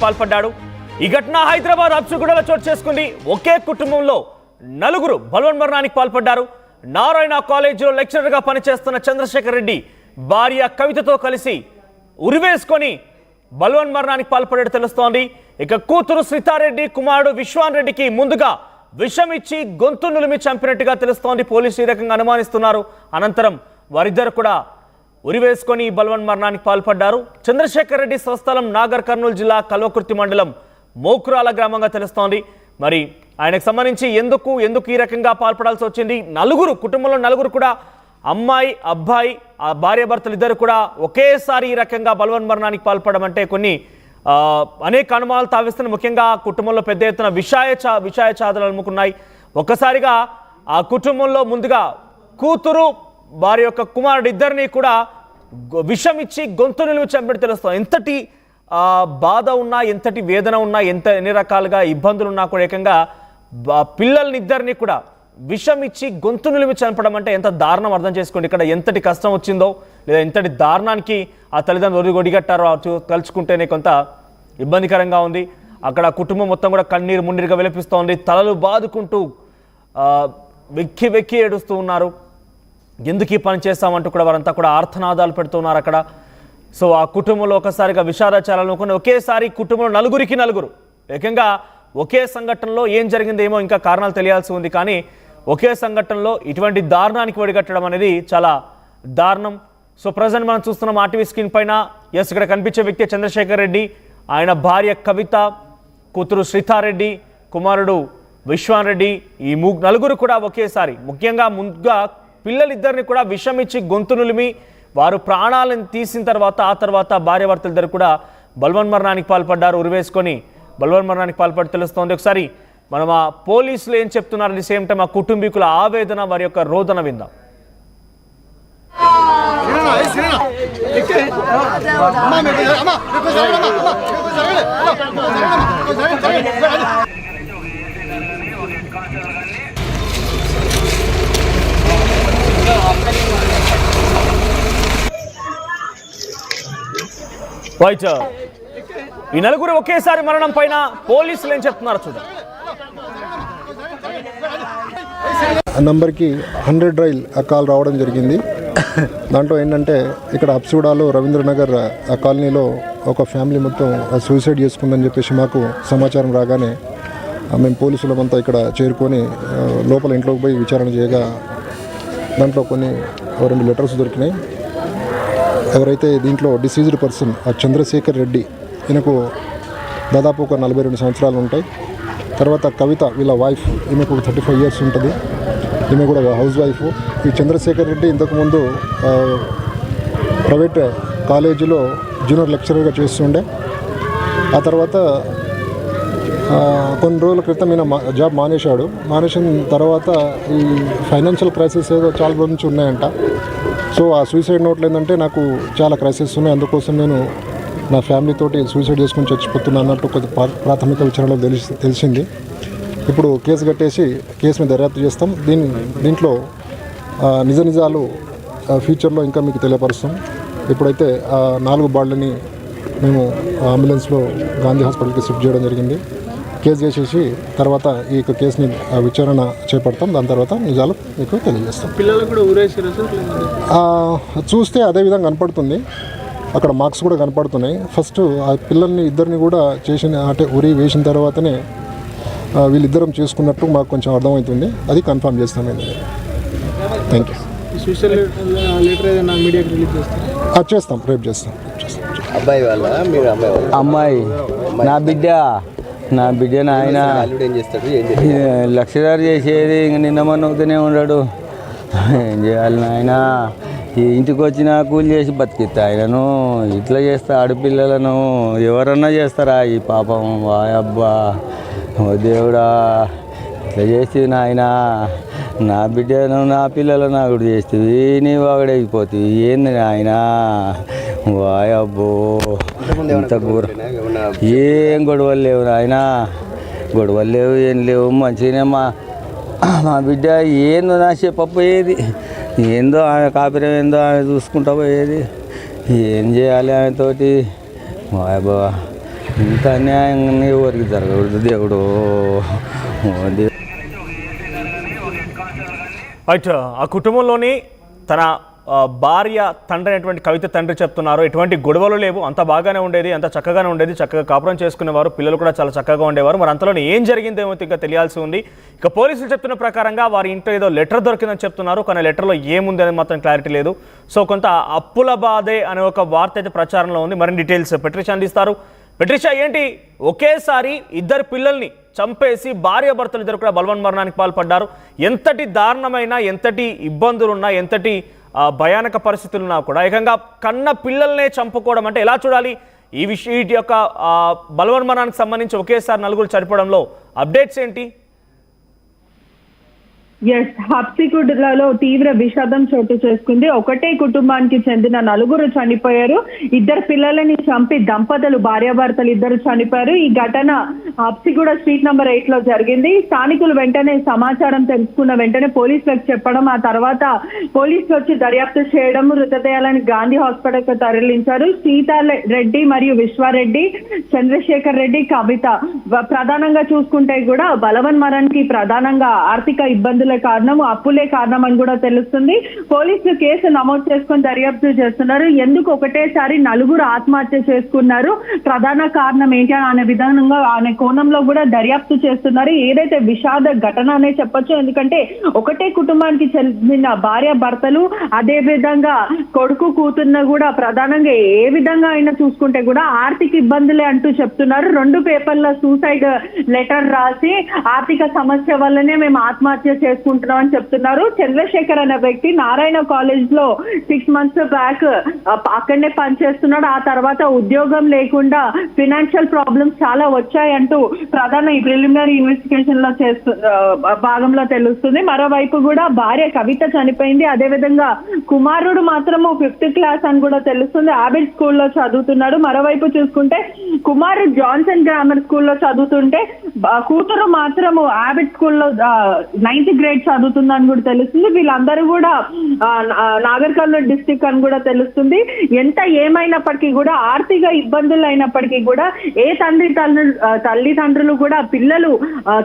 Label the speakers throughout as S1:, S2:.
S1: పాల్పడ్డాడు. ఈ ఘటన హైదరాబాద్ అబ్సుగూడలో చోటు చేసుకుంది. ఒకే కుటుంబంలో నలుగురు బలవన్మరణానికి పాల్పడ్డారు. నారాయణ కాలేజీలో లెక్చరర్గా పనిచేస్తున్న చంద్రశేఖర్ రెడ్డి భార్య కవితతో కలిసి ఉరివేసుకొని బలవన్మరణానికి పాల్పడ్డట్టు తెలుస్తోంది. ఇక కూతురు శ్రీతారెడ్డి, కుమారుడు విశ్వాన్ రెడ్డికి ముందుగా విషం ఇచ్చి గొంతు నులిమి చంపినట్టుగా తెలుస్తోంది. పోలీసులు ఈ రకంగా అనుమానిస్తున్నారు. అనంతరం వారిద్దరు కూడా ఉరివేసుకొని బలవన్మరణానికి పాల్పడ్డారు. చంద్రశేఖర్ రెడ్డి స్వస్థలం నాగర్ కర్నూలు జిల్లా కల్వకుర్తి మండలం మోకురాల గ్రామంగా తెలుస్తోంది. మరి ఆయనకు సంబంధించి ఎందుకు ఈ రకంగా పాల్పడాల్సి వచ్చింది? కుటుంబంలో నలుగురు కూడా అమ్మాయి, అబ్బాయి, ఆ భార్యాభర్తలు ఇద్దరు కూడా ఒకేసారి ఈ రకంగా బలవన్మరణానికి పాల్పడడం అంటే అనేక అనుమానాలు తావిస్తున్న. ముఖ్యంగా కుటుంబంలో పెద్ద ఎత్తున విషాయ చాదలు అలుముకున్నాయి. ఒక్కసారిగా ఆ కుటుంబంలో ముందుగా కూతురు, వారి యొక్క కుమారుడు ఇద్దరిని కూడా విషం ఇచ్చి గొంతు నిలువ చంపి తెలుస్తాం. ఎంతటి బాధ ఉన్నా, ఎంతటి వేదన ఉన్నా, ఎన్ని రకాలుగా ఇబ్బందులు ఉన్నా కూడా ఏకంగా పిల్లల్ని ఇద్దరిని కూడా విషం ఇచ్చి గొంతు నిలిమి చంపడం అంటే ఎంత దారుణం అర్థం చేసుకోండి. ఇక్కడ ఎంతటి కష్టం వచ్చిందో లేదా ఎంతటి దారుణానికి ఆ తల్లిదండ్రులు ఒడిగట్టారో తలుచుకుంటేనే కొంత ఇబ్బందికరంగా ఉంది. అక్కడ కుటుంబం మొత్తం కూడా కన్నీరు మున్నీరుగా విలపిస్తోంది. తలలు బాదుకుంటూ వెక్కి ఏడుస్తూ ఉన్నారు. ఎందుకు ఈ పని చేస్తామంటూ కూడా వారంతా కూడా ఆర్తనాదాలు పెడుతున్నారు అక్కడ. సో ఆ కుటుంబంలో ఒకసారిగా విషాదాచారాలు ఒకేసారి కుటుంబంలో నలుగురు ఏకంగా ఒకే సంఘటనలో ఏం జరిగిందేమో ఇంకా కారణాలు తెలియాల్సి ఉంది. కానీ ఒకే సంఘటనలో ఇటువంటి దారుణానికి ఒడిగట్టడం అనేది చాలా దారుణం. సో ప్రజెంట్ మనం చూస్తున్నాం ఆర్టీవీ స్క్రీన్ పైన. ఇక్కడ కనిపించే వ్యక్తి చంద్రశేఖర్ రెడ్డి, ఆయన భార్య కవిత, కూతురు శ్రీతారెడ్డి, కుమారుడు విశ్వాన్ రెడ్డి, ఈ నలుగురు కూడా ఒకేసారి ముఖ్యంగా ముందుగా పిల్లలిద్దరిని కూడా విషం ఇచ్చి గొంతు నులిమి వారు ప్రాణాలను తీసిన తర్వాత ఆ తర్వాత భార్యాభర్తలిద్దరు కూడా బలవన్మరణానికి పాల్పడ్డారు. ఉరివేసుకొని బలవన్మరణానికి పాల్పడి తెలుస్తోంది. ఒకసారి మనం ఆ పోలీసులు ఏం చెప్తున్నారు, ది సేమ్ టైం ఆ కుటుంబీకుల ఆవేదన, వారి యొక్క రోదన విందాం. ఈ నలుగురు ఒకేసారి మరణం పైన పోలీసులు ఏం చెప్తున్నారు చూడండి.
S2: నంబర్కి 100 డైల్ కాల్ రావడం జరిగింది. దాంట్లో ఏంటంటే ఇక్కడ అబ్సుగూడలో రవీంద్రనగర్ ఆ కాలనీలో ఒక ఫ్యామిలీ మొత్తం సూసైడ్ చేసుకుందని చెప్పేసి మాకు సమాచారం రాగానే మేము పోలీసులమంతా ఇక్కడ చేరుకొని లోపల ఇంట్లోకి పోయి విచారణ చేయగా దాంట్లో కొన్ని 2 లెటర్స్ దొరికినాయి. ఎవరైతే దీంట్లో డిసీజ్డ్ పర్సన్ ఆ చంద్రశేఖర్ రెడ్డి, ఈయనకు దాదాపు ఒక 42 సంవత్సరాలు ఉంటాయి. తర్వాత కవిత వీళ్ళ వైఫ్, ఈమెకు 35 ఇయర్స్ ఉంటుంది. ఈమె కూడా హౌస్ వైఫ్. ఈ చంద్రశేఖర్ రెడ్డి ఇంతకుముందు ప్రైవేట్ కాలేజీలో జూనియర్ లెక్చరర్గా చేస్తుండే. ఆ తర్వాత కొన్ని రోజుల క్రితం ఈయన జాబ్ మానేసిన తర్వాత ఈ ఫైనాన్షియల్ క్రైసిస్ ఏదో చాలా రోజుల నుంచి ఉన్నాయంట. సో ఆ సూసైడ్ నోట్లు ఏంటంటే నాకు చాలా క్రైసిస్ ఉన్నాయి, అందుకోసం నేను నా ఫ్యామిలీతోటి సూసైడ్ చేసుకుని చచ్చిపోతున్నా అన్నట్టు కొద్ది ప్రాథమిక విచారణలో తెలిసింది. ఇప్పుడు కేసు కట్టేసి కేసు మీద దర్యాప్తు చేస్తాం. దీంట్లో నిజాలు ఫ్యూచర్లో ఇంకా మీకు తెలియపరుస్తాం. ఇప్పుడైతే ఆ 4 బాడీలని మేము అంబులెన్స్లో గాంధీ హాస్పిటల్కి షిఫ్ట్ చేయడం జరిగింది. కేసు చేసేసి తర్వాత ఈ కేసుని విచారణ చేపడతాం. దాని తర్వాత నిజాలు మీకు తెలియజేస్తాం.
S3: పిల్లలు కూడా
S2: చూస్తే అదే విధంగా కనపడుతుంది. అక్కడ మార్క్స్ కూడా కనపడుతున్నాయి. ఫస్ట్ ఆ పిల్లల్ని ఇద్దరిని కూడా ఉరి వేసిన తర్వాతనే వీళ్ళిద్దరం చేసుకున్నట్టు మాకు కొంచెం అర్థమవుతుంది. అది కన్ఫర్మ్ చేస్తాం. Thank you. చేస్తాం, రేపు చేస్తాం.
S4: అమ్మాయి నా బిడ్డ ఆయన లెక్చరర్ చేసేది. ఇంక నిన్న మొన్న అవుతూనే ఉన్నాడు. ఏం చేయాలి నాయన, ఇంటికి వచ్చిన కూలి చేసి బతికిస్తా ఆయనను. ఇట్లా చేస్తా ఆడపిల్లలను ఎవరన్నా చేస్తారా ఈ పాపం? వాయబ్బా, ఓ దేవుడా, ఇట్లా చేస్తుంది నాయన. నా బిడ్డను నా పిల్లలను అగుడు చేస్తుంది, నీవు అగడైపోతుంది. ఏంది నాయన? వాయబ్బో, ఇంత ఘోర. ఏం గొడవలు లేవు నాయన, గొడవలు లేవు, ఏం లేవు. మంచిగానే మా బిడ్డ ఏందో నా చెప్పపోయేది. ఏందో ఆమె కాపురం ఏందో ఆమె చూసుకుంటా పోయేది. ఏం చేయాలి ఆమెతోటి? బాబా, ఇంత అన్యాయంగా ఎవరికి జరగకూడదు దేవుడు.
S1: రైట్, ఆ కుటుంబంలోని తన భార్య తండ్రి అయినటువంటి కవిత తండ్రి చెప్తున్నారు ఎటువంటి గొడవలు లేవు, అంత బాగానే ఉండేది, అంత చక్కగానే ఉండేది, చక్కగా కాపురం చేసుకునేవారు, పిల్లలు కూడా చాలా చక్కగా ఉండేవారు. మరి అంతలోనే ఏం జరిగిందేమో ఇంకా తెలియాల్సి ఉంది. ఇక పోలీసులు చెప్తున్న ప్రకారంగా వారి ఇంట్లో ఏదో లెటర్ దొరికిందని చెప్తున్నారు, కానీ లెటర్లో ఏముంది అనేది మాత్రం క్లారిటీ లేదు. సో కొంత అప్పుల బాధే అనే ఒక వార్త అయితే ప్రచారంలో ఉంది. మరిన్ని డీటెయిల్స్ పెట్రిషా అందిస్తారు. పెట్రిషా, ఏంటి ఒకేసారి ఇద్దరు పిల్లల్ని చంపేసి భార్యాభర్తలు ఇద్దరు కూడా బలవన్మరణానికి పాల్పడ్డారు. ఎంతటి దారుణమైన, ఎంతటి ఇబ్బందులున్నా, ఎంతటి భయానక పరిస్థితులున్నా కూడా ఏకంగా కన్న పిల్లల్నే చంపుకోవడం అంటే ఎలా చూడాలి? వీటి యొక్క బలవన్మరణానికి సంబంధించి ఒకేసారి నలుగురు చనిపోవడంలో అప్డేట్స్ ఏంటి?
S3: ఎస్, హబ్సిగూడలో తీవ్ర విషాదం చోటు చేసుకుంది. ఒకటే కుటుంబానికి చెందిన నలుగురు చనిపోయారు. ఇద్దరు పిల్లలని చంపి దంపతులు, భార్యాభర్తలు ఇద్దరు చనిపోయారు. ఈ ఘటన హబ్సిగూడ స్ట్రీట్ నెంబర్ 8 లో జరిగింది. స్థానికులు వెంటనే సమాచారం తెలుసుకున్న వెంటనే పోలీసులకు చెప్పడం, ఆ తర్వాత పోలీసులు వచ్చి దర్యాప్తు చేయడం, మృతదేహాలను గాంధీ హాస్పిటల్ కు తరలించారు. సీతారెడ్డి మరియు విశ్వారెడ్డి, చంద్రశేఖర్ రెడ్డి, కవిత ప్రధానంగా చూసుకుంటే కూడా బలవన్మరణానికి ప్రధానంగా ఆర్థిక ఇబ్బందుల కారణం, అప్పులే కారణం అని కూడా తెలుస్తుంది. పోలీసులు కేసు నమోదు చేసుకుని దర్యాప్తు చేస్తున్నారు. ఎందుకు ఒకటేసారి నలుగురు ఆత్మహత్య చేసుకున్నారు, ప్రధాన కారణం ఏంటి అనే విధానంగా అనే కోణంలో కూడా దర్యాప్తు చేస్తున్నారు. ఏదైతే విషాద ఘటన అనే చెప్పొచ్చు, ఎందుకంటే ఒకటే కుటుంబానికి చెందిన భార్య భర్తలు, అదే విధంగా కొడుకు కూతుర్న కూడా ప్రధానంగా ఏ విధంగా అయినా చూసుకుంటే కూడా ఆర్థిక ఇబ్బందులే అంటూ చెప్తున్నారు. 2 పేపర్ల సూసైడ్ లెటర్ రాసి ఆర్థిక సమస్య వల్లనే మేము ఆత్మహత్య చేసుకుంటున్నాం అని చెప్తున్నారు. చంద్రశేఖర్ అనే వ్యక్తి నారాయణ కాలేజ్ లో 6 months బ్యాక్ అక్కడనే పనిచేస్తున్నాడు. ఆ తర్వాత ఉద్యోగం లేకుండా ఫినాన్షియల్ ప్రాబ్లమ్స్ చాలా వచ్చాయంటూ ప్రధాన ఈ ప్రిలిమినరీ ఇన్వెస్టిగేషన్ లో భాగంలో తెలుస్తుంది. మరోవైపు కూడా భార్య కవిత చనిపోయింది. అదే విధంగా కుమారుడు మాత్రము 5th క్లాస్ అని కూడా తెలుస్తుంది, ఆబిడ్ స్కూల్లో చదువుతున్నాడు. మరోవైపు చూసుకుంటే కుమారుడు జాన్సన్ గ్రామర్ స్కూల్లో చదువుతుంటే కూతురు మాత్రము ఆబిడ్ స్కూల్లో 9th grade చదువుతుందని కూడా తెలుస్తుంది. వీళ్ళందరూ కూడా నాగర్ కర్నూలు డిస్టిక్ అని కూడా తెలుస్తుంది. ఎంత ఏమైనప్పటికీ కూడా ఆర్థిక ఇబ్బందులు అయినప్పటికీ కూడా ఏ తల్లిదండ్రులు కూడా పిల్లలు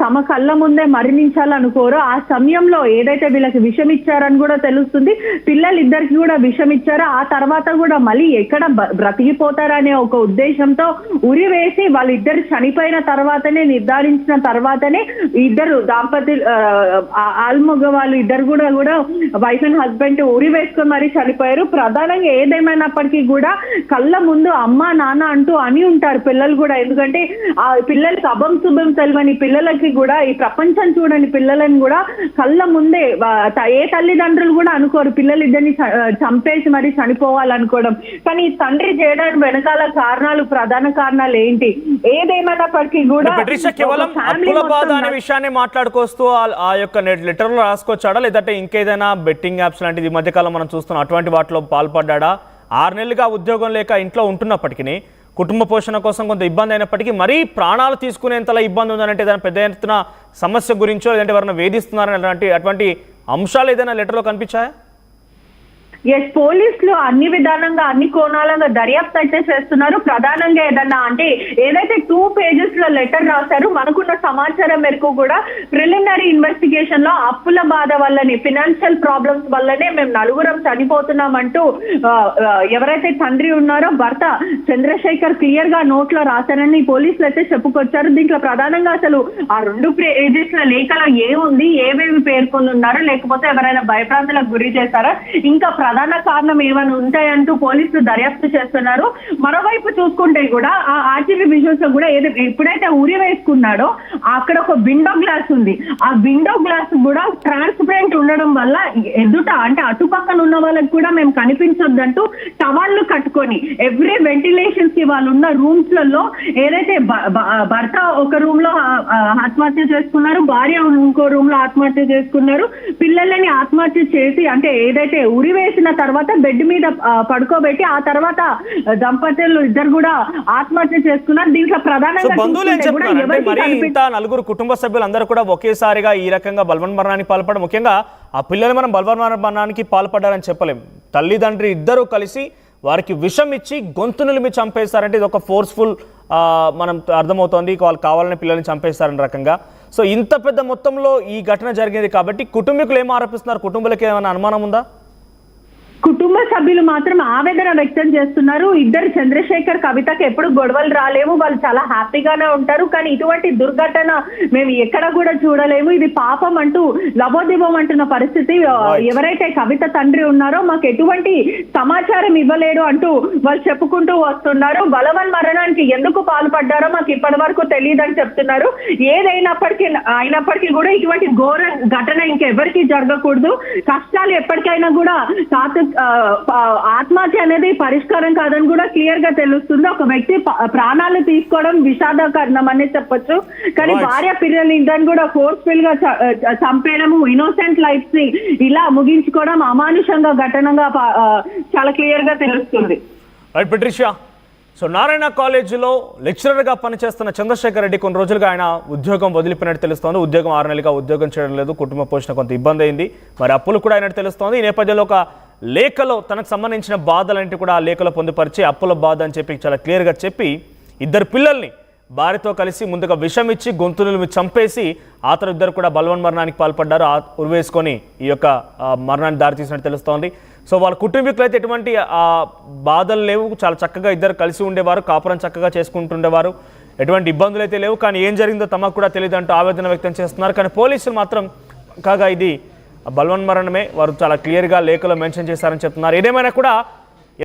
S3: తమ కళ్ళ ముందే మరణించాలనుకోరు. ఆ సమయంలో ఏదైతే వీళ్ళకి విషం ఇచ్చారని కూడా తెలుస్తుంది. పిల్లలిద్దరికి కూడా విషం ఇచ్చారు. ఆ తర్వాత కూడా మళ్ళీ ఎక్కడ బ్రతికిపోతారనే ఒక ఉద్దేశంతో ఉరి వేసి వాళ్ళిద్దరు చనిపోయిన తర్వాతనే నిర్ధారించిన తర్వాతనే ఇద్దరు దాంపత్యులు ఆల్మొగ వాళ్ళు ఇద్దరు కూడా వైఫ్ అండ్ హస్బెండ్ ఉరి వేసుకొని మరీ చనిపోయారు. ప్రధానంగా ఏదేమైనప్పటికీ కూడా కళ్ళ ముందు అమ్మ నాన్న అంటూ అని ఉంటారు పిల్లలు కూడా. ఎందుకంటే ఆ పిల్లలకి అభం శుభం తెలియని పిల్లలకి కూడా, ఈ ప్రపంచం చూడని పిల్లలని కూడా కళ్ళ ముందే ఏ తల్లిదండ్రులు కూడా అనుకోరు పిల్లలు ఇద్దరిని చంపేసి మరీ చనిపోవాలనుకోవడం. కానీ తండ్రి చేయడానికి వెనకాల కారణాలు, ప్రధాన కారణాలు ఏంటి? ఏదేమైనప్పటికీ కూడా
S1: విషయాన్ని మాట్లాడుకొస్తూ ఆ యొక్క లెటర్లో రాసుకొచ్చాడా, లేదంటే ఇంకేదైనా బెట్టింగ్ యాప్స్ లాంటిది ఈ మధ్యకాలం మనం చూస్తున్నాం అటువంటి వాటిలో పాల్పడ్డా? 6 నెలలుగా ఉద్యోగం లేక ఇంట్లో ఉంటున్నప్పటికీ, కుటుంబ పోషణ కోసం కొంత ఇబ్బంది అయినప్పటికీ మరీ ప్రాణాలు తీసుకునేంతలా ఇబ్బంది ఉందనంటే ఏదైనా పెద్ద ఎత్తున సమస్య గురించో, లేదంటే ఎవరైనా వేధిస్తున్నారని అటువంటి అంశాలు ఏదైనా లెటర్లో కనిపించాయా?
S3: ఎస్, పోలీసులు అన్ని విధానంగా అన్ని కోణాలుగా దర్యాప్తు అయితే చేస్తున్నారు. ప్రధానంగా ఏదన్నా అంటే ఏదైతే 2 pages లో లెటర్ రాశారు, మనకున్న సమాచారం మేరకు కూడా ప్రిలిమినరీ ఇన్వెస్టిగేషన్ లో అప్పుల బాధ వల్లనే, ఫినాన్షియల్ ప్రాబ్లమ్స్ వల్లనే మేము నలుగురం చనిపోతున్నామంటూ ఎవరైతే తండ్రి ఉన్నారో భర్త చంద్రశేఖర్ క్లియర్ గా నోట్ లో రాశారని పోలీసులు అయితే చెప్పుకొచ్చారు. దీంట్లో ప్రధానంగా అసలు ఆ 2 pages లో లేఖలో ఏముంది, ఏవేవి పేర్కొని ఉన్నారో, లేకపోతే ఎవరైనా భయప్రాంతాలకు గురి చేశారా, ఇంకా ప్రధాన కారణం ఏమైనా ఉంటాయంటూ పోలీసులు దర్యాప్తు చేస్తున్నారు. మరోవైపు చూసుకుంటే కూడా ఆ ఆర్టీవీ విజువల్స్ లో కూడా ఎప్పుడైతే ఉరి వేసుకున్నాడో అక్కడ ఒక విండో గ్లాస్ ఉంది. ఆ విండో గ్లాస్ కూడా ట్రాన్స్పరెంట్ ఉండడం వల్ల ఎదుట అంటే అటుపక్కన ఉన్న వాళ్ళకి కూడా మేము కనిపించొద్దంటూ టవాళ్ళు కట్టుకొని ఎవ్రీ వెంటిలేషన్స్ కి వాళ్ళు ఉన్న రూమ్స్ లలో ఏదైతే భర్త ఒక రూమ్ లో ఆత్మహత్య చేసుకున్నారు, భార్య ఇంకో రూమ్ లో ఆత్మహత్య చేసుకున్నారు, పిల్లలని ఆత్మహత్య చేసి అంటే ఏదైతే ఉరి వేసిన తర్వాత బెడ్ మీద పడుకోబెట్టి ఆ తర్వాత దంపతులు ఇద్దరు కూడా ఆత్మహత్య చేసుకున్నారు. దీంట్లో ప్రధానంగా
S1: నలుగురు కుటుంబ సభ్యులందరూ కూడా ఒకేసారిగా ఈ రకంగా బలవన్మరణానికి పాల్పడడం, ముఖ్యంగా ఆ పిల్లలు మనం బలవన్మరణానికి పాల్పడ్డారని చెప్పలేం. తల్లిదండ్రి ఇద్దరు కలిసి వారికి విషం ఇచ్చి గొంతు నిలిమి చంపేశారంటే ఇది ఒక ఫోర్స్ఫుల్ మనం అర్థమవుతోంది వాళ్ళు కావాలని పిల్లల్ని చంపేస్తారని రకంగా. సో ఇంత పెద్ద మొత్తంలో ఈ ఘటన జరిగింది కాబట్టి కుటుంబీకులు ఏం ఆరోపిస్తున్నారు? కుటుంబాలకి ఏమైనా అనుమానం ఉందా?
S3: కుటుంబ సభ్యులు మాత్రం ఆవేదన వ్యక్తం చేస్తున్నారు. ఇద్దరు చంద్రశేఖర్ కవితకి ఎప్పుడు గొడవలు రాలేము, వాళ్ళు చాలా హ్యాపీగానే ఉంటారు, కానీ ఇటువంటి దుర్ఘటన మేము ఎక్కడ కూడా చూడలేము, ఇది పాపం అంటూ లబోదిబం అంటున్న పరిస్థితి. ఎవరైతే కవిత తండ్రి ఉన్నారో మాకు ఎటువంటి సమాచారం ఇవ్వలేడు అంటూ వాళ్ళు చెప్పుకుంటూ వస్తున్నారు. బలవన్ మరణానికి ఎందుకు పాల్పడ్డారో మాకు ఇప్పటి వరకు తెలియదని చెప్తున్నారు. అయినప్పటికీ కూడా ఇటువంటి ఘోర ఘటన ఇంకెవరికి జరగకూడదు. కష్టాలు ఎప్పటికైనా కూడా ఆత్మహత్య అనేది పరిష్కారం కాదని కూడా క్లియర్ గా తెలుస్తుంది. ఒక వ్యక్తి ప్రాణాలు తీసుకోవడం విషాదకరణం అని చెప్పొచ్చు, కానీ భార్య పిల్లలు ఇద్దరు కూడా ఫోర్స్ఫుల్ గా చంపేయడము, ఇన్నోసెంట్ లైఫ్స్ ని ఇలా ముగించుకోవడం అమానుషంగా ఘటనగా చాలా క్లియర్ గా తెలుస్తుంది.
S1: Right Patricia. సో నారాయణ కాలేజీలో లెక్చరర్గా పనిచేస్తున్న చంద్రశేఖర్ రెడ్డి కొన్ని రోజులుగా ఆయన ఉద్యోగం వదిలిపోయినట్టు తెలుస్తోంది. ఉద్యోగం 6 నెలలుగా ఉద్యోగం చేయడం లేదు, కుటుంబ పోషణ కొంత ఇబ్బంది అయింది, మరి అప్పులు కూడా అయినట్టు తెలుస్తోంది. ఈ నేపథ్యంలో ఒక లేఖలో తనకు సంబంధించిన బాధలంటే కూడా ఆ లేఖలో పొందుపరిచి అప్పుల బాధ అని చెప్పి చాలా క్లియర్గా చెప్పి ఇద్దరు పిల్లల్ని భార్యతో కలిసి ముందుగా విషం ఇచ్చి గొంతులు చంపేసి ఆ తర్వాత ఇద్దరు కూడా బలవన్ మరణానికి పాల్పడ్డారు. ఉరివేసుకొని ఈ యొక్క మరణాన్ని దారితీసినట్టు తెలుస్తోంది. సో వాళ్ళ కుటుంబీకులు అయితే ఎటువంటి బాధలు లేవు, చాలా చక్కగా ఇద్దరు కలిసి ఉండేవారు, కాపురం చక్కగా చేసుకుంటుండేవారు, ఎటువంటి ఇబ్బందులు అయితే లేవు, కానీ ఏం జరిగిందో తమకు కూడా తెలియదు అంటూ ఆవేదన వ్యక్తం చేస్తున్నారు. కానీ పోలీసులు మాత్రం కాగా ఇది బలవన్ మరణమే, వారు చాలా క్లియర్గా లేఖలో మెన్షన్ చేశారని చెప్తున్నారు. ఏదేమైనా కూడా